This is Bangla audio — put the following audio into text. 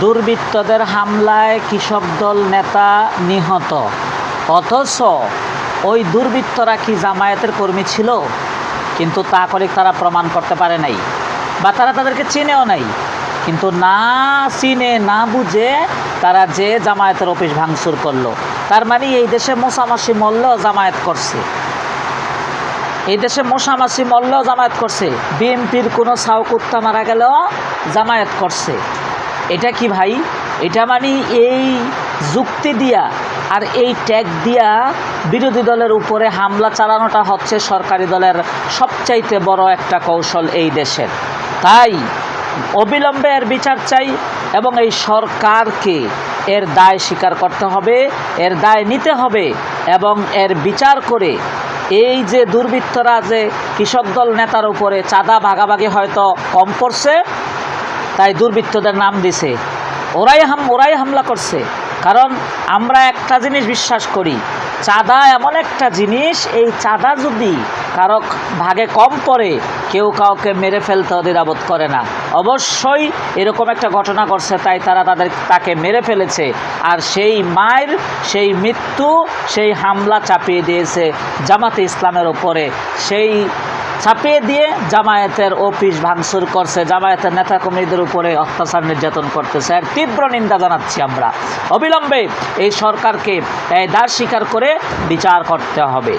দুর্বৃত্তদের হামলায় কৃষক দল নেতা নিহত, অথচ ওই দুর্বৃত্তরা কি জামায়াতের কর্মী ছিল? কিন্তু তা করে তারা প্রমাণ করতে পারে নাই, বা তারা তাদেরকে চিনেও নাই। কিন্তু না চিনে না বুঝে তারা যে জামায়াতের অফিস ভাঙচুর করলো, তার মানে এই দেশে মশামাছি মরলেও জামায়াত করছে, এই দেশে মশামাছি মরলেও জামায়াত করছে। বিএনপির কোনো ছাউ কুত্তা মারা গেলেও জামায়াত করছে। এটা কি ভাই? এটা মানে এই যুক্তি দিয়া আর এই ট্যাগ দিয়া বিরোধী দলের উপরে হামলা চালানোটা হচ্ছে সরকারি দলের সবচাইতে বড় একটা কৌশল এই দেশের। তাই অবিলম্বে এর বিচার চাই এবং এই সরকারকে এর দায় স্বীকার করতে হবে, এর দায় নিতে হবে এবং এর বিচার করে এই যে দুর্বৃত্তরা যে কৃষক দল নেতার উপরে চাঁদা ভাগাভাগি হয়তো কম করছে, তাই দুর্বৃত্তদের নাম দিছে, ওরাই হামলা করছে। কারণ আমরা একটা জিনিস বিশ্বাস করি, চাঁদা এমন একটা জিনিস, এই চাঁদা যদি কারো ভাগে কম পড়ে কেউ কাউকে মেরে ফেলতে দ্বিধাবোধ করে না। অবশ্যই এরকম একটা ঘটনা ঘটছে, তাই তাকে মেরে ফেলেছে। আর সেই মায়ের, সেই মৃত্যু, সেই হামলা চাপিয়ে দিয়েছে জামাতে ইসলামের ওপরে, সেই চাপিয়ে দিয়ে জামায়াতের অফিস ভাঙচুর করছে, জামায়াতের নেতাকর্মীদের উপরে অত্যাচার নির্যাতন করতেছে। আর তীব্র নিন্দা জানাচ্ছি আমরা। অবিলম্বে এই সরকারকে দায় স্বীকার করে বিচার করতে হবে।